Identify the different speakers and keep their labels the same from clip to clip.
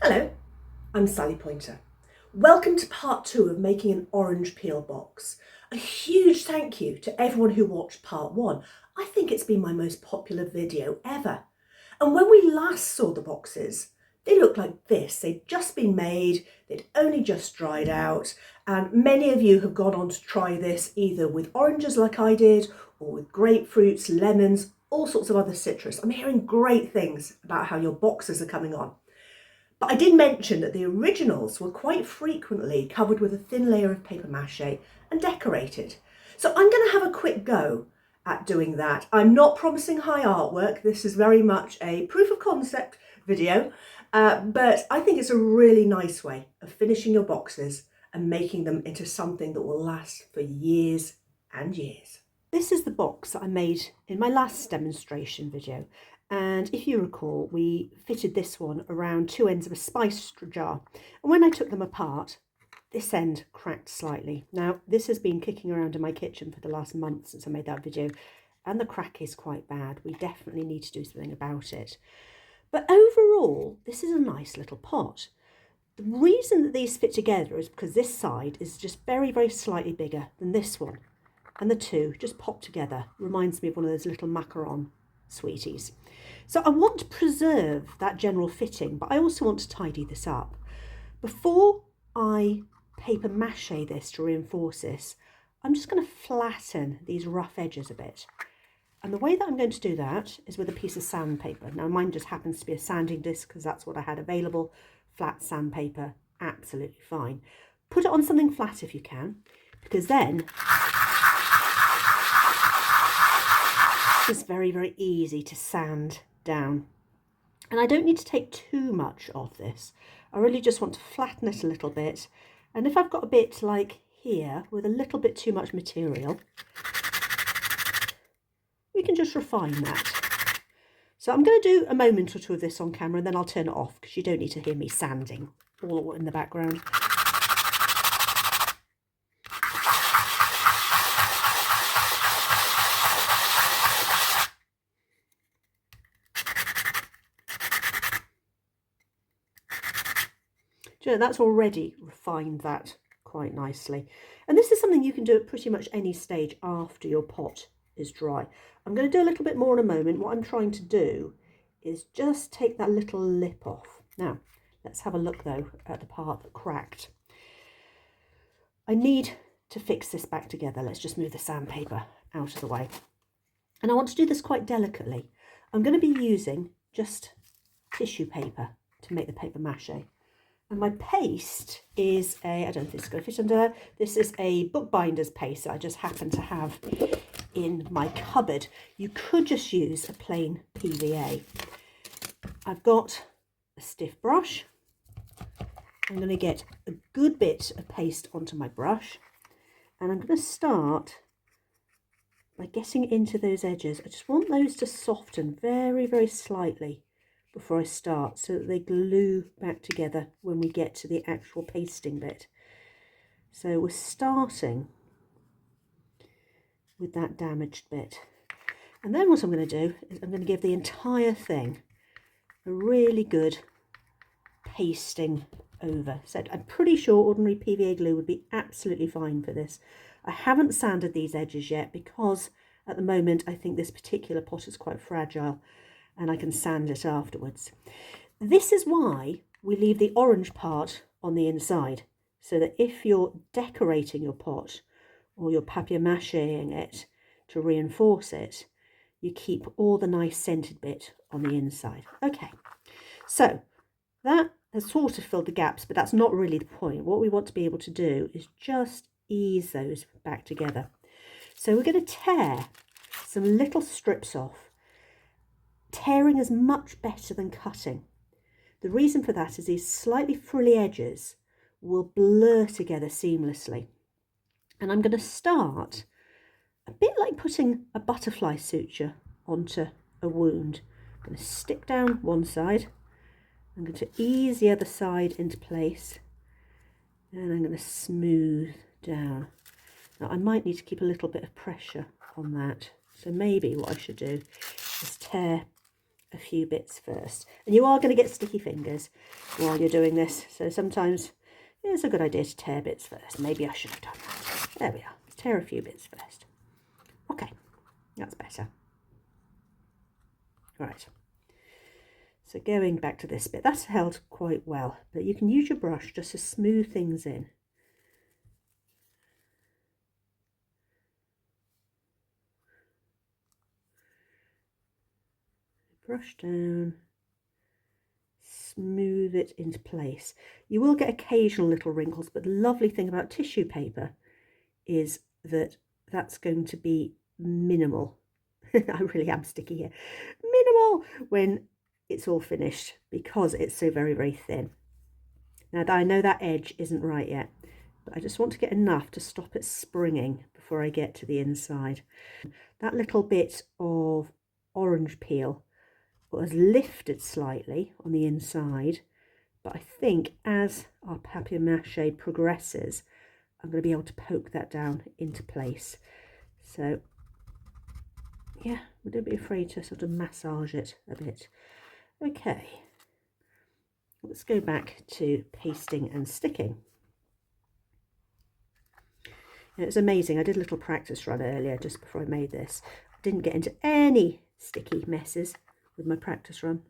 Speaker 1: Hello, I'm Sally Pointer. Welcome to part 2 of making an orange peel box. A huge thank you to everyone who watched part 1. I think it's been my most popular video ever. And when we last saw the boxes, they looked like this. They'd just been made, they'd only just dried out, and many of you have gone on to try this either with oranges like I did, or with grapefruits, lemons, all sorts of other citrus. I'm hearing great things about how your boxes are coming on. But I did mention that the originals were quite frequently covered with a thin layer of paper mâché and decorated. So I'm going to have a quick go at doing that. I'm not promising high artwork. This is very much a proof of concept video, but I think it's a really nice way of finishing your boxes and making them into something that will last for years and years. This is the box that I made in my last demonstration video. And if you recall, we fitted this one around two ends of a spice jar. And when I took them apart, this end cracked slightly. Now, this has been kicking around in my kitchen for the last month since I made that video, and the crack is quite bad. We definitely need to do something about it. But overall, this is a nice little pot. The reason that these fit together is because this side is just very, very slightly bigger than this one. And the two just pop together. Reminds me of one of those little macaron sweeties. So I want to preserve that general fitting, but I also want to tidy this up. Before I paper mâché this to reinforce this, I'm just going to flatten these rough edges a bit. And the way that I'm going to do that is with a piece of sandpaper. Now mine just happens to be a sanding disc because that's what I had available. Flat sandpaper, absolutely fine. Put it on something flat if you can, because then it's very, very easy to sand down. And I don't need to take too much of this. I really just want to flatten it a little bit. And if I've got a bit like here with a little bit too much material, we can just refine that. So I'm going to do a moment or two of this on camera and then I'll turn it off because you don't need to hear me sanding all in the background. Do you know, that's already refined that quite nicely. And this is something you can do at pretty much any stage after your pot is dry. I'm going to do a little bit more in a moment. What I'm trying to do is just take that little lip off. Now, let's have a look though at the part that cracked. I need to fix this back together. Let's just move the sandpaper out of the way. And I want to do this quite delicately. I'm going to be using just tissue paper to make the paper mâché. And my paste is I don't think it's going to fit under there. This is a bookbinder's paste that I just happen to have in my cupboard. You could just use a plain PVA. I've got a stiff brush. I'm going to get a good bit of paste onto my brush. And I'm going to start by getting into those edges. I just want those to soften very, very slightly before I start, so that they glue back together when we get to the actual pasting bit. So we're starting with that damaged bit. And then what I'm going to do is I'm going to give the entire thing a really good pasting over. So I'm pretty sure ordinary PVA glue would be absolutely fine for this. I haven't sanded these edges yet because at the moment I think this particular pot is quite fragile, and I can sand it afterwards. This is why we leave the orange part on the inside, so that if you're decorating your pot or you're papier-mâchéing it to reinforce it, you keep all the nice scented bit on the inside. Okay, so that has sort of filled the gaps, but that's not really the point. What we want to be able to do is just ease those back together. So we're going to tear some little strips off. Tearing is much better than cutting. The reason for that is these slightly frilly edges will blur together seamlessly. And I'm going to start a bit like putting a butterfly suture onto a wound. I'm going to stick down one side. I'm going to ease the other side into place. And I'm going to smooth down. Now I might need to keep a little bit of pressure on that. So maybe what I should do is tear
Speaker 2: a few bits first. And you are going to get sticky fingers while you're doing this, so sometimes it's a good idea to tear bits first. Maybe I should have done that. There we are. Let's tear a few bits first. Okay, that's better. Right. So going back to this bit, that's held quite well, but you can use your brush just to smooth things in. Brush down, smooth it into place. You will get occasional little wrinkles, but the lovely thing about tissue paper is that that's going to be minimal. I really am sticky here. Minimal when it's all finished, because it's so very, very thin. Now I know that edge isn't right yet, but I just want to get enough to stop it springing before I get to the inside. That little bit of orange peel has lifted slightly on the inside, but I think as our papier-mâché progresses, I'm going to be able to poke that down into place. So yeah, don't be afraid to sort of massage it a bit. Okay, let's go back to pasting and sticking. And it's amazing, I did a little practice run earlier just before I made this. I didn't get into any sticky messes with my practice run.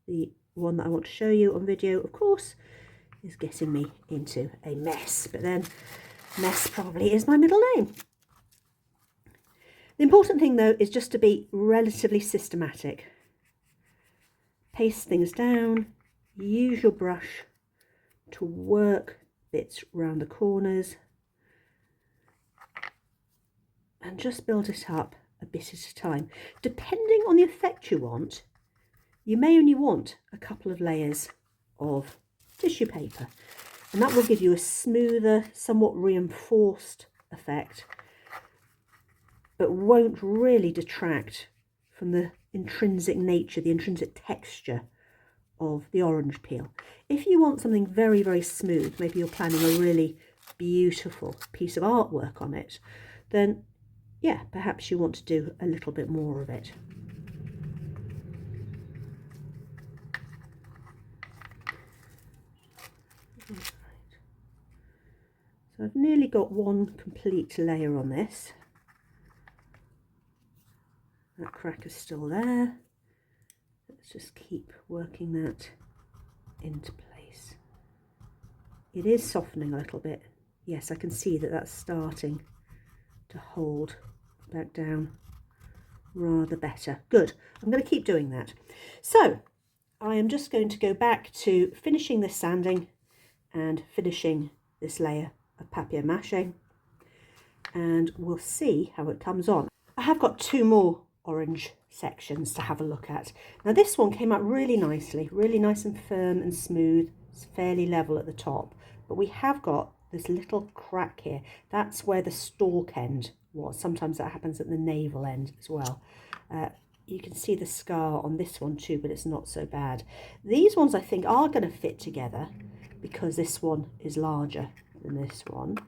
Speaker 2: The one that I want to show you on video, of course, is getting me into a mess, but then mess probably is my middle name. The important thing though is just to be relatively systematic. Paste things down, use your brush to work bits around the corners, and just build it up a bit at a time. Depending on the effect you want, you may only want a couple of layers of tissue paper, and that will give you a smoother, somewhat reinforced effect, but won't really detract from the intrinsic nature, the intrinsic texture of the orange peel. If you want something very, very smooth, maybe you're planning a really beautiful piece of artwork on it, then yeah, perhaps you want to do a little bit more of it. Right. So I've nearly got one complete layer on this. That crack is still there. Let's just keep working that into place. It is softening a little bit. Yes, I can see that that's starting to hold back down rather better. Good. I'm going to keep doing that. So I am just going to go back to finishing this sanding and finishing this layer of papier-mâché, and we'll see how it comes on. I have got two more orange sections to have a look at. Now this one came out really nicely, really nice and firm and smooth. It's fairly level at the top, but we have got this little crack here. That's where the stalk end was. Sometimes that happens at the navel end as well. You can see the scar on this one too, but it's not so bad. These ones I think are going to fit together because this one is larger than this one.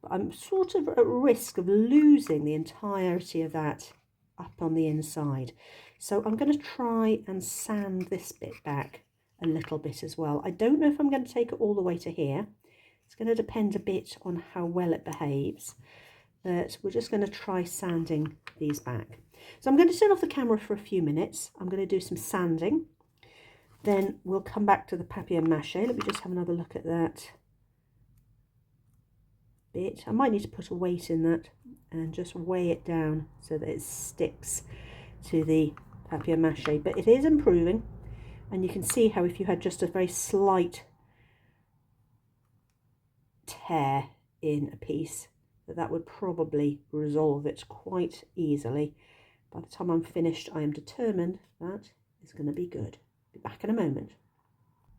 Speaker 2: But I'm sort of at risk of losing the entirety of that up on the inside. So I'm going to try and sand this bit back a little bit as well. I don't know if I'm going to take it all the way to here. It's going to depend a bit on how well it behaves, but we're just going to try sanding these back. So I'm going to turn off the camera for a few minutes. I'm going to do some sanding. Then we'll come back to the papier-mâché. Let me just have another look at that bit. I might need to put a weight in that and just weigh it down so that it sticks to the papier-mâché. But it is improving, and you can see how if you had just a very slight tear in a piece, that would probably resolve it quite easily. By the time I'm finished, I am determined that is going to be good. Be back in a moment.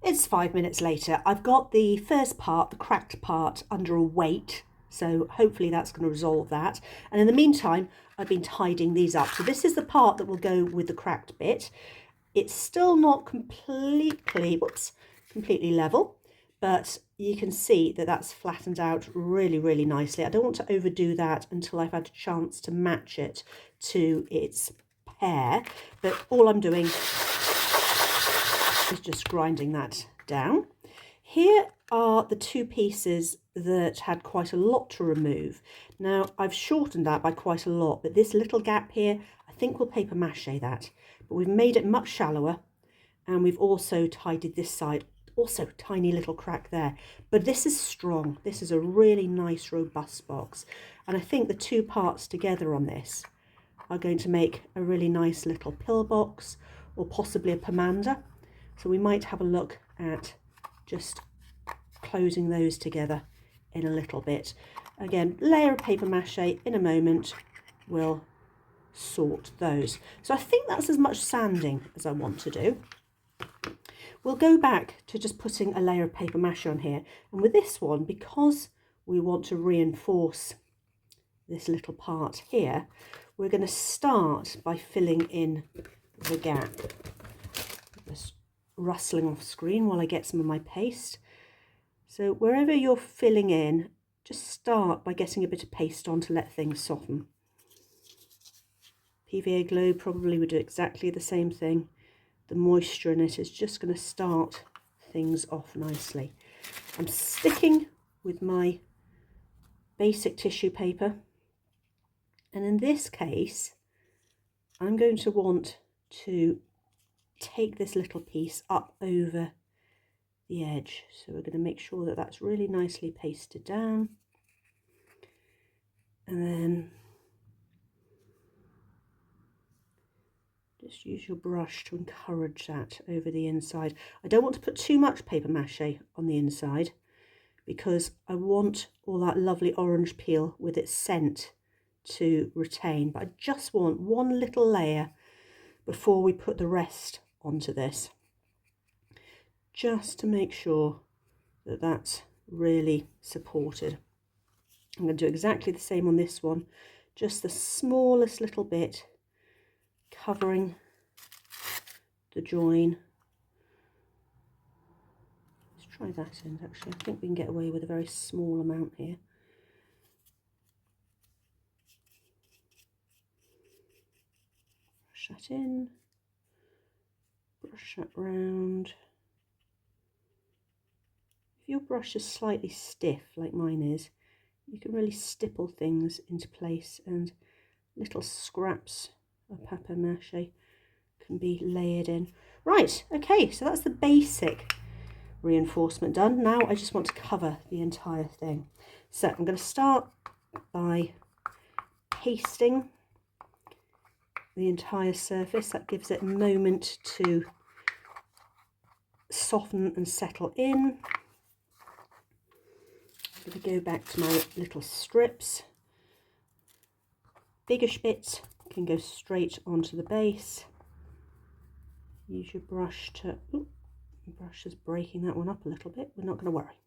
Speaker 2: It's 5 minutes later. I've got the first part, the cracked part, under a weight, so hopefully that's going to resolve that. And in the meantime, I've been tidying these up. So this is the part that will go with the cracked bit. It's still not completely level, but you can see that that's flattened out really, really nicely. I don't want to overdo that until I've had a chance to match it to its hair, but all I'm doing is just grinding that down. Here are the two pieces that had quite a lot to remove. Now I've shortened that by quite a lot, but this little gap here, I think we'll paper mâché that, but we've made it much shallower, and we've also tidied this side, also tiny little crack there. But this is strong. This is a really nice robust box, and I think the two parts together on this are going to make a really nice little pill box, or possibly a pomander. So we might have a look at just closing those together in a little bit. Again, layer of paper mâché. In a moment we'll sort those. So I think that's as much sanding as I want to do. We'll go back to just putting a layer of paper mâché on here, and with this one, because we want to reinforce this little part here, we're going to start by filling in the gap. Just rustling off screen while I get some of my paste. So wherever you're filling in, just start by getting a bit of paste on to let things soften. PVA glue probably would do exactly the same thing. The moisture in it is just going to start things off nicely. I'm sticking with my basic tissue paper, and in this case I'm going to want to take this little piece up over the edge. So we're going to make sure that that's really nicely pasted down, and then just use your brush to encourage that over the inside. I don't want to put too much paper mâché on the inside because I want all that lovely orange peel with its scent to retain, but I just want one little layer before we put the rest onto this, just to make sure that that's really supported. I'm going to do exactly the same on this one, just the smallest little bit covering the join. Let's try that end actually. I think we can get away with a very small amount here. Brush that in, brush that round. If your brush is slightly stiff like mine is, you can really stipple things into place, and little scraps of paper mâché can be layered in. Right, okay, so that's the basic reinforcement done. Now I just want to cover the entire thing. So I'm going to start by pasting the entire surface. That gives it a moment to soften and settle in. I'm going to go back to my little strips. Biggish bits can go straight onto the base. Use your brush to, ooh, the brush is breaking that one up a little bit. We're not going to worry.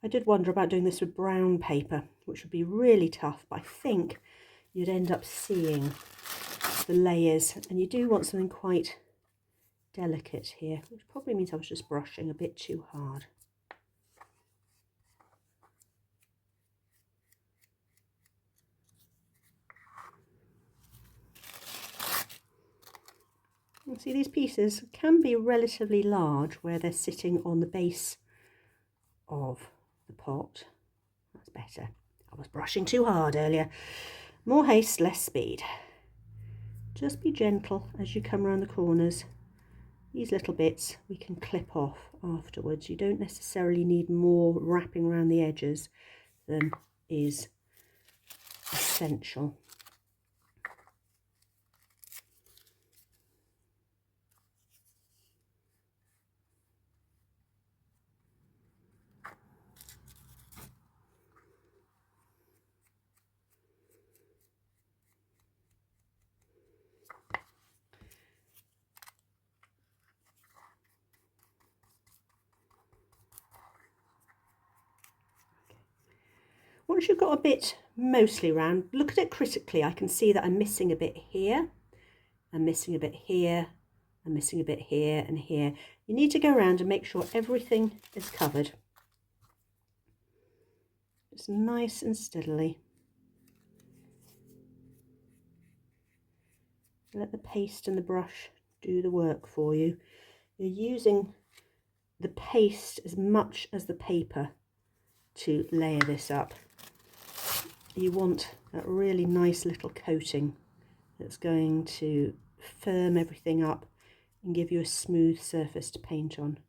Speaker 2: I did wonder about doing this with brown paper, which would be really tough, but I think you'd end up seeing the layers, and you do want something quite delicate here, which probably means I was just brushing a bit too hard. You see, these pieces can be relatively large where they're sitting on the base of the pot. That's better. I was brushing too hard earlier. More haste, less speed. Just be gentle as you come around the corners. These little bits we can clip off afterwards. You don't necessarily need more wrapping around the edges than is essential. Once you've got a bit mostly round, look at it critically. I can see that I'm missing a bit here, I'm missing a bit here, I'm missing a bit here and here. You need to go around and make sure everything is covered. Just nice and steadily. Let the paste and the brush do the work for you. You're using the paste as much as the paper to layer this up. You want that really nice little coating that's going to firm everything up and give you a smooth surface to paint on.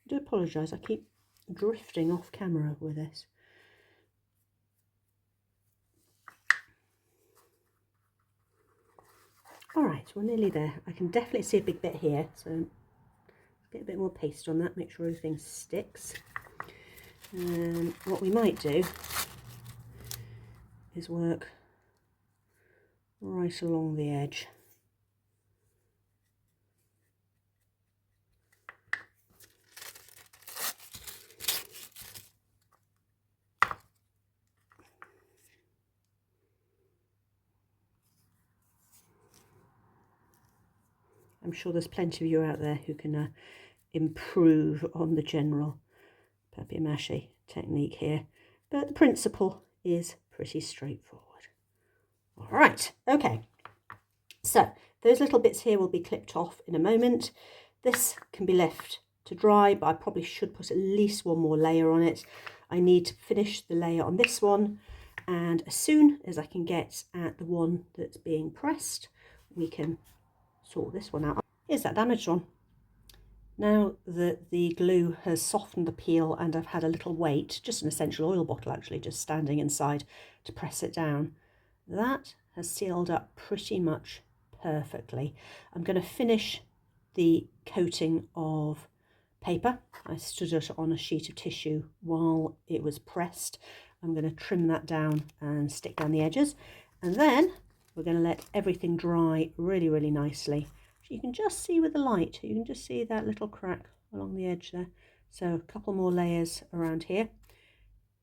Speaker 2: I do apologise, I keep drifting off camera with this. Alright, we're nearly there. I can definitely see a big bit here, so let's get a bit more paste on that, make sure everything sticks. And what we might do is work right along the edge. I'm sure there's plenty of you out there who can improve on the general papier-mâché technique here, but the principle is pretty straightforward. All right, okay, so those little bits here will be clipped off in a moment. This can be left to dry, but I probably should put at least one more layer on it. I need to finish the layer on this one, and as soon as I can get at the one that's being pressed, we can sort this one out. Here's that damaged one. Now that the glue has softened the peel and I've had a little weight, just an essential oil bottle actually, just standing inside to press it down, that has sealed up pretty much perfectly. I'm going to finish the coating of paper. I stood it on a sheet of tissue while it was pressed. I'm going to trim that down and stick down the edges, and then we're going to let everything dry really, really nicely. You can just see with the light, you can just see that little crack along the edge there. So a couple more layers around here,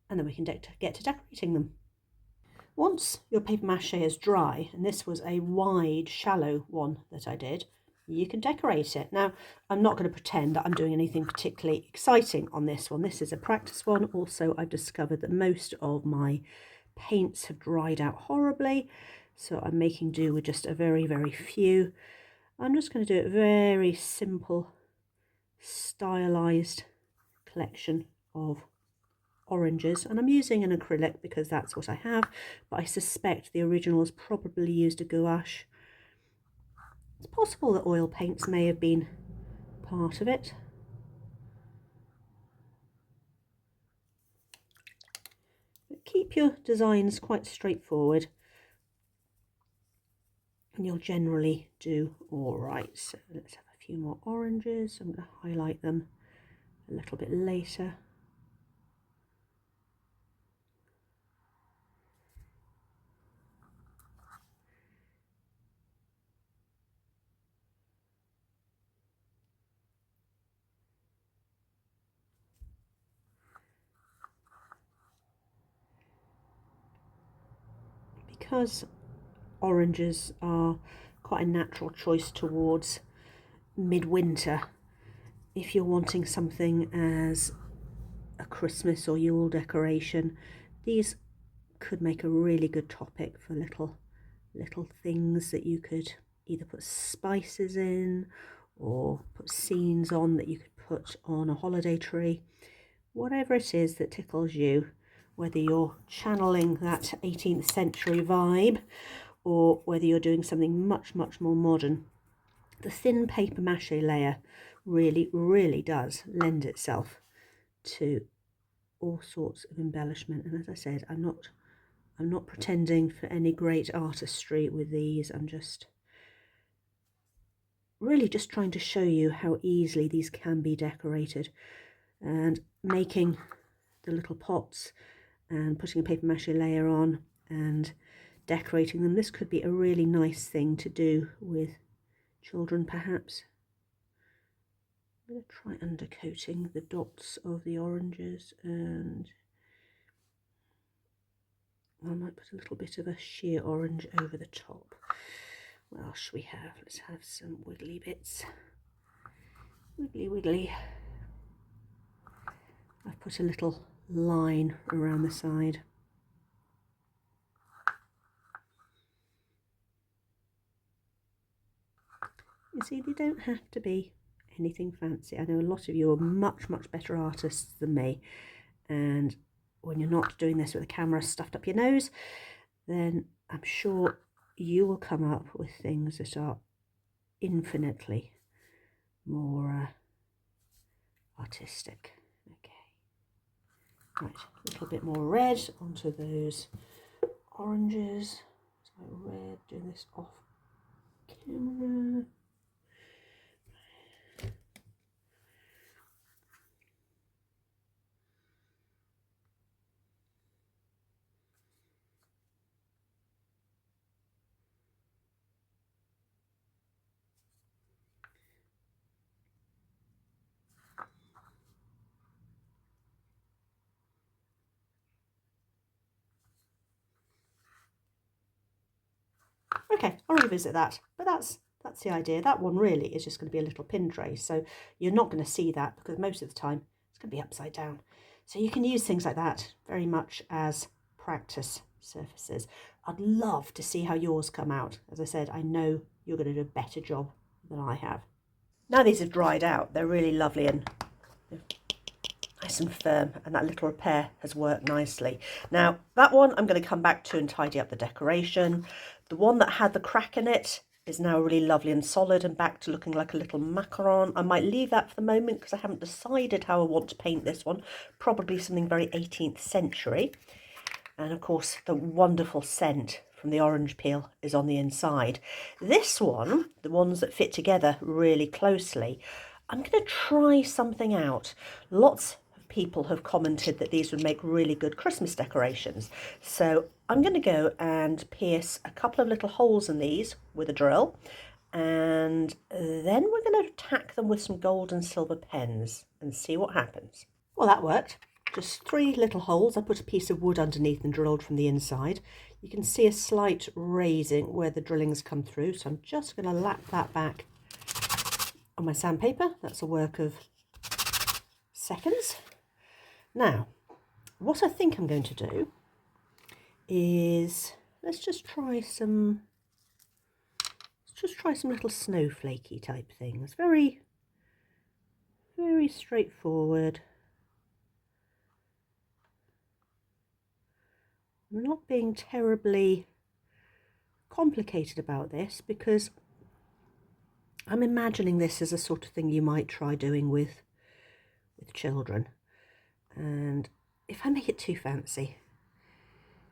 Speaker 2: and then we can get to decorating them. Once your paper mache is dry, and this was a wide, shallow one that I did, you can decorate it. Now, I'm not going to pretend that I'm doing anything particularly exciting on this one. This is a practice one. Also, I've discovered that most of my paints have dried out horribly, so I'm making do with just a very, very few. I'm just going to do a very simple, stylized collection of oranges, and I'm using an acrylic because that's what I have, but I suspect the originals probably used a gouache. It's possible that oil paints may have been part of it. But keep your designs quite straightforward and you'll generally do all right. So let's have a few more oranges. I'm going to highlight them a little bit later. Because oranges are quite a natural choice towards midwinter, if you're wanting something as a Christmas or Yule decoration, these could make a really good topic for little things that you could either put spices in or put scenes on that you could put on a holiday tree. Whatever it is that tickles you, whether you're channeling that 18th century vibe or whether you're doing something much more modern, the thin paper mache layer really does lend itself to all sorts of embellishment. And as I said, I'm not pretending for any great artistry with these. I'm just really just trying to show you how easily these can be decorated, and making the little pots and putting a paper mache layer on and decorating them. This could be a really nice thing to do with children, perhaps. I'm going to try undercoating the dots of the oranges, and I might put a little bit of a sheer orange over the top. What else should we have? Let's have some wiggly bits. Wiggly. I've put a little line around the side. You see, they don't have to be anything fancy. I know a lot of you are much, much better artists than me, and when you're not doing this with a camera stuffed up your nose, then I'm sure you will come up with things that are infinitely more artistic. Okay, right, a little bit more red onto those oranges. So red, doing this off camera. Okay, I'll revisit that, but that's the idea. That one really is just going to be a little pin tray, so you're not going to see that because most of the time it's going to be upside down. So you can use things like that very much as practice surfaces. I'd love to see how yours come out. As I said, I know you're going to do a better job than I have. Now these have dried out, they're really lovely and nice and firm, and that little repair has worked nicely. Now that one I'm going to come back to and tidy up the decoration. The one that had the crack in it is now really lovely and solid and back to looking like a little macaron. I might leave that for the moment because I haven't decided how I want to paint this one. Probably something very 18th century. And of course the wonderful scent from the orange peel is on the inside. This one, the ones that fit together really closely, I'm going to try something out. Lots of people have commented that these would make really good Christmas decorations. So I'm going to go and pierce a couple of little holes in these with a drill. And then we're going to tack them with some gold and silver pens and see what happens. Well, that worked. Just 3 little holes. I put a piece of wood underneath and drilled from the inside. You can see a slight raising where the drillings come through, so I'm just going to lap that back on my sandpaper. That's a work of seconds. Now, what I think I'm going to do is let's just try some little snowflakey type things. Very, very straightforward. I'm not being terribly complicated about this because I'm imagining this as a sort of thing you might try doing with children. And if I make it too fancy,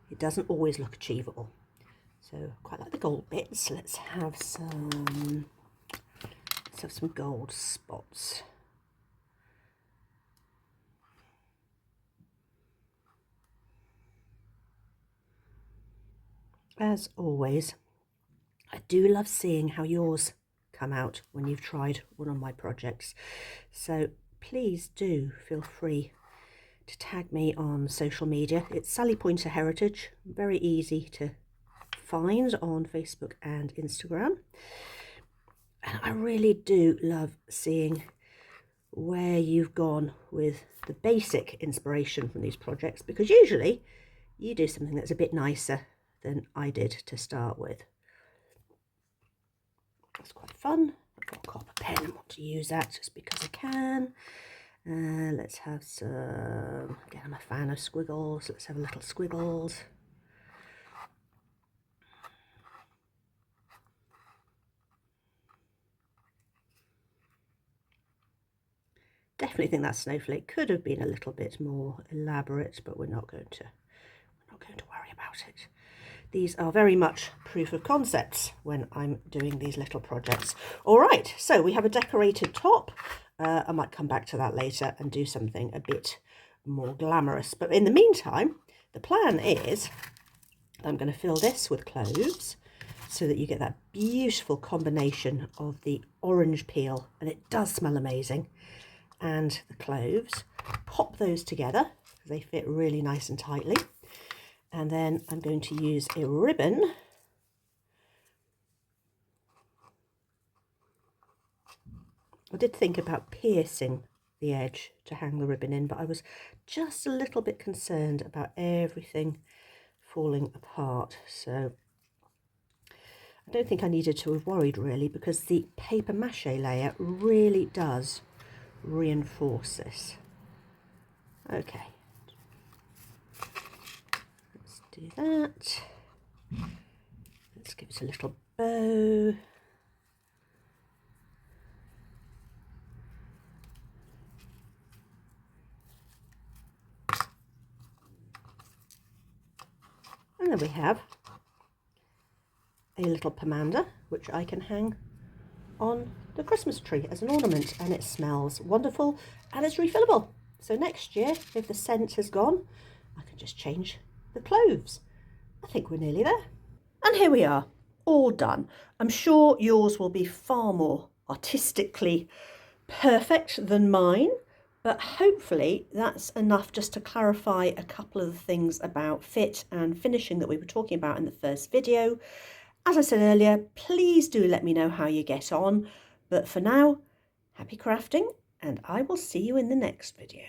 Speaker 2: it doesn't always look achievable. So quite like the gold bits. Let's have some gold spots. As always, I do love seeing how yours come out when you've tried one of my projects. So please do feel free to tag me on social media. It's Sally Pointer Heritage, very easy to find on Facebook and Instagram. And I really do love seeing where you've gone with the basic inspiration from these projects, because usually you do something that's a bit nicer than I did to start with. That's quite fun. I've got a copper pen, I want to use that just because I can. Let's have some, again I'm a fan of squiggles, let's have a little squiggles. Definitely think that snowflake could have been a little bit more elaborate, but we're not going to worry about it. These are very much proof of concepts when I'm doing these little projects. All right, so we have a decorated top. I might come back to that later and do something a bit more glamorous. But in the meantime, the plan is I'm going to fill this with cloves so that you get that beautiful combination of the orange peel, and it does smell amazing, and the cloves. Pop those together because they fit really nice and tightly. And then I'm going to use a ribbon I did think about piercing the edge to hang the ribbon in, but I was just a little bit concerned about everything falling apart. So I don't think I needed to have worried really, because the paper mâché layer really does reinforce this. Okay, let's do that. Let's give it a little bow. And then we have a little pomander, which I can hang on the Christmas tree as an ornament, and it smells wonderful and it's refillable. So next year, if the scent has gone, I can just change the cloves. I think we're nearly there. And here we are, all done. I'm sure yours will be far more artistically perfect than mine, but hopefully that's enough just to clarify a couple of the things about fit and finishing that we were talking about in the first video. As I said earlier, please do let me know how you get on. But for now, happy crafting, and I will see you in the next video.